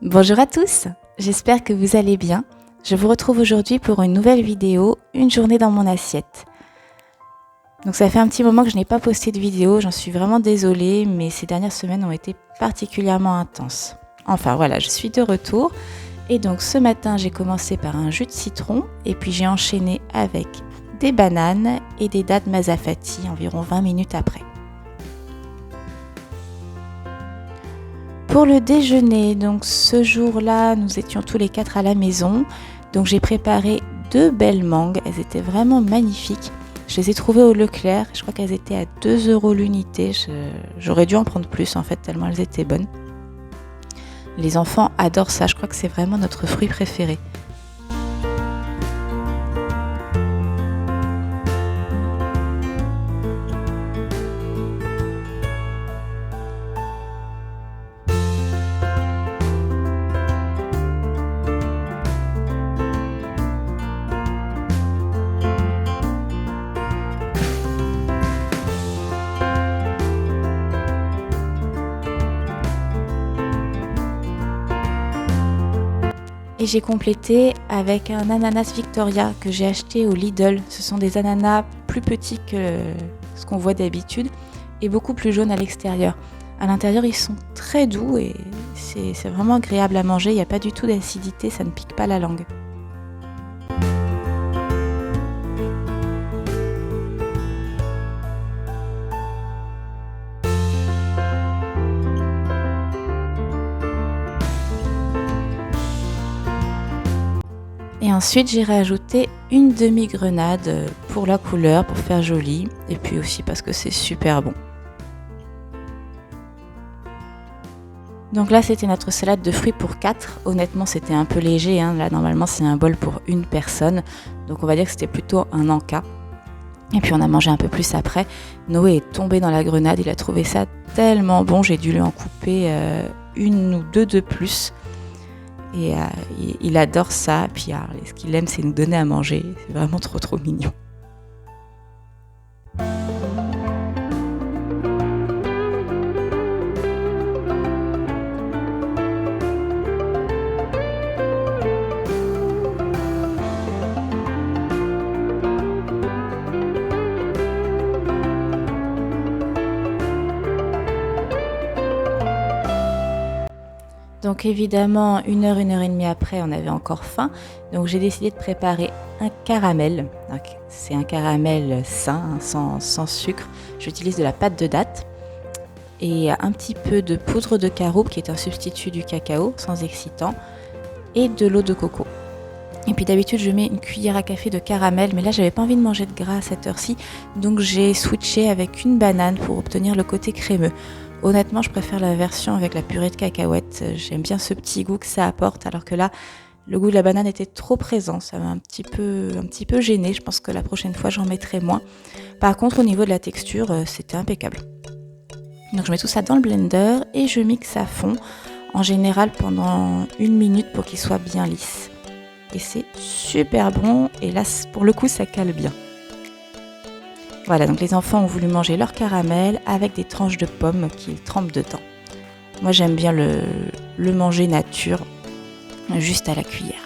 Bonjour à tous, j'espère que vous allez bien. Je vous retrouve aujourd'hui pour une nouvelle vidéo, une journée dans mon assiette. Donc ça fait un petit moment que je n'ai pas posté de vidéo, j'en suis vraiment désolée, mais ces dernières semaines ont été particulièrement intenses. Enfin voilà, je suis de retour. Et donc ce matin, j'ai commencé par un jus de citron et puis j'ai enchaîné avec des bananes et des dattes mazafati environ 20 minutes après. Pour le déjeuner, donc ce jour-là, nous étions tous les 4 à la maison. Donc j'ai préparé 2 belles mangues, elles étaient vraiment magnifiques. Je les ai trouvées au Leclerc, je crois qu'elles étaient à 2 € l'unité. J'aurais dû en prendre plus en fait, tellement elles étaient bonnes. Les enfants adorent ça, je crois que c'est vraiment notre fruit préféré. Et j'ai complété avec un ananas Victoria que j'ai acheté au Lidl. Ce sont des ananas plus petits que ce qu'on voit d'habitude et beaucoup plus jaunes à l'extérieur. À l'intérieur, ils sont très doux et c'est vraiment agréable à manger. Il n'y a pas du tout d'acidité, ça ne pique pas la langue. Et ensuite, j'ai rajouté une demi-grenade pour la couleur, pour faire joli, et puis aussi parce que c'est super bon. Donc là, c'était notre salade de fruits pour 4. Honnêtement, c'était un peu léger, hein. Là, normalement, c'est un bol pour une personne. Donc on va dire que c'était plutôt un encas. Et puis on a mangé un peu plus après. Noé est tombé dans la grenade, il a trouvé ça tellement bon, j'ai dû lui en couper une ou deux de plus. Et il adore ça, puis ce qu'il aime c'est nous donner à manger, c'est vraiment trop mignon. Donc évidemment, une heure et demie après, on avait encore faim. Donc j'ai décidé de préparer un caramel. C'est un caramel sain, sans sucre. J'utilise de la pâte de date et un petit peu de poudre de caroube qui est un substitut du cacao, sans excitant, et de l'eau de coco. Et puis d'habitude, je mets une cuillère à café de caramel, mais là, j'avais pas envie de manger de gras à cette heure-ci. Donc j'ai switché avec une banane pour obtenir le côté crémeux. Honnêtement, je préfère la version avec la purée de cacahuètes. J'aime bien ce petit goût que ça apporte, alors que là, le goût de la banane était trop présent. Ça m'a un petit peu gênée. Je pense que la prochaine fois, j'en mettrai moins. Par contre, au niveau de la texture, c'était impeccable. Donc je mets tout ça dans le blender et je mixe à fond, en général pendant 1 minute pour qu'il soit bien lisse. Et c'est super bon, et là, pour le coup, ça cale bien. Voilà, donc les enfants ont voulu manger leur caramel avec des tranches de pommes qu'ils trempent dedans. Moi, j'aime bien le manger nature, juste à la cuillère.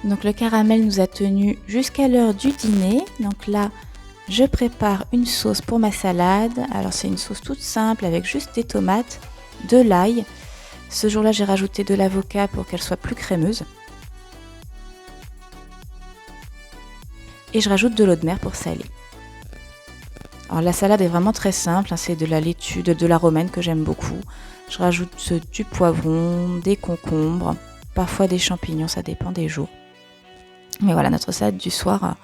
Donc le caramel nous a tenu jusqu'à l'heure du dîner. Donc là, je prépare une sauce pour ma salade. Alors c'est une sauce toute simple avec juste des tomates, de l'ail. Ce jour-là, j'ai rajouté de l'avocat pour qu'elle soit plus crémeuse. Et je rajoute de l'eau de mer pour saler. Alors la salade est vraiment très simple, hein, c'est de la laitue, de la romaine que j'aime beaucoup. Je rajoute du poivron, des concombres, parfois des champignons, ça dépend des jours. Mais voilà, notre salade du soir,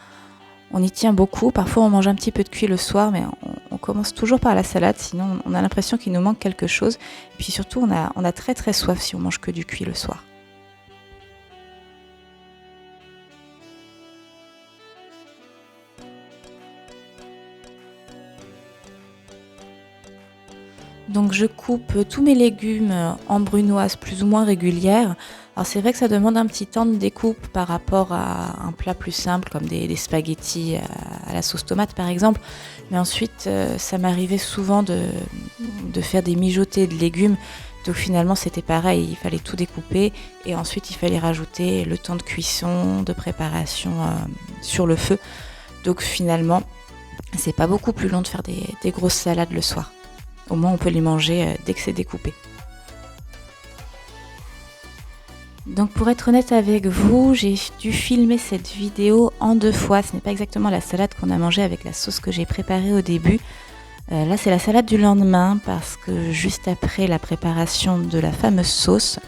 on y tient beaucoup. Parfois, on mange un petit peu de cuit le soir, mais on commence toujours par la salade. Sinon, on a l'impression qu'il nous manque quelque chose. Et puis surtout, on a très soif si on mange que du cuit le soir. Donc je coupe tous mes légumes en brunoise plus ou moins régulière. Alors c'est vrai que ça demande un petit temps de découpe par rapport à un plat plus simple comme des spaghettis à la sauce tomate par exemple. Mais ensuite ça m'arrivait souvent de faire des mijotés de légumes. Donc finalement c'était pareil, il fallait tout découper et ensuite il fallait rajouter le temps de cuisson, de préparation sur le feu. Donc finalement c'est pas beaucoup plus long de faire des grosses salades le soir. Au moins, on peut les manger dès que c'est découpé. Donc pour être honnête avec vous, j'ai dû filmer cette vidéo en 2 fois. Ce n'est pas exactement la salade qu'on a mangée avec la sauce que j'ai préparée au début. Là, c'est la salade du lendemain parce que juste après la préparation de la fameuse sauce,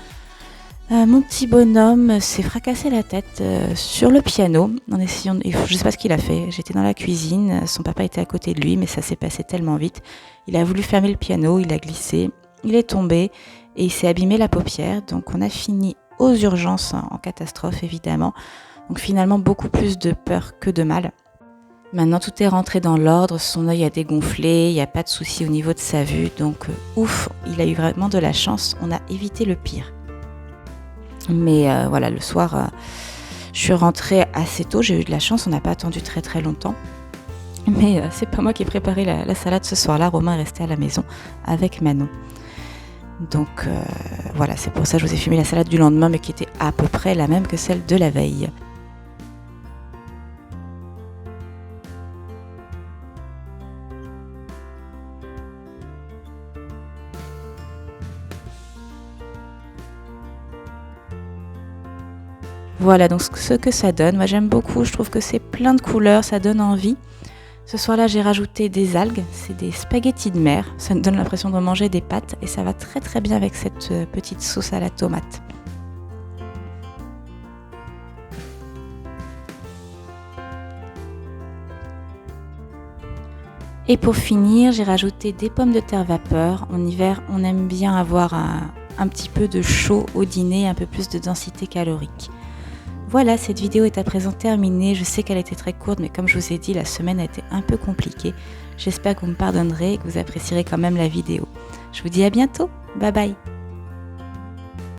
mon petit bonhomme s'est fracassé la tête sur le piano en essayant. Je sais pas ce qu'il a fait. J'étais dans la cuisine, son papa était à côté de lui, mais ça s'est passé tellement vite. Il a voulu fermer le piano, il a glissé, il est tombé et il s'est abîmé la paupière. Donc on a fini aux urgences en catastrophe évidemment. Donc finalement beaucoup plus de peur que de mal. Maintenant tout est rentré dans l'ordre, son œil a dégonflé, il n'y a pas de souci au niveau de sa vue. Donc ouf, il a eu vraiment de la chance, on a évité le pire. Mais voilà, le soir, je suis rentrée assez tôt, j'ai eu de la chance, on n'a pas attendu très très longtemps. Mais c'est pas moi qui ai préparé la salade ce soir-là, Romain est resté à la maison avec Manon. Donc voilà, c'est pour ça que je vous ai filmé la salade du lendemain, mais qui était à peu près la même que celle de la veille. Voilà donc ce que ça donne. Moi j'aime beaucoup, je trouve que c'est plein de couleurs, ça donne envie. Ce soir-là j'ai rajouté des algues, c'est des spaghettis de mer. Ça me donne l'impression de manger des pâtes et ça va très très bien avec cette petite sauce à la tomate. Et pour finir, j'ai rajouté des pommes de terre vapeur. En hiver, on aime bien avoir un petit peu de chaud au dîner, un peu plus de densité calorique. Voilà, cette vidéo est à présent terminée. Je sais qu'elle était très courte, mais comme je vous ai dit, la semaine a été un peu compliquée. J'espère que vous me pardonnerez et que vous apprécierez quand même la vidéo. Je vous dis à bientôt. Bye bye.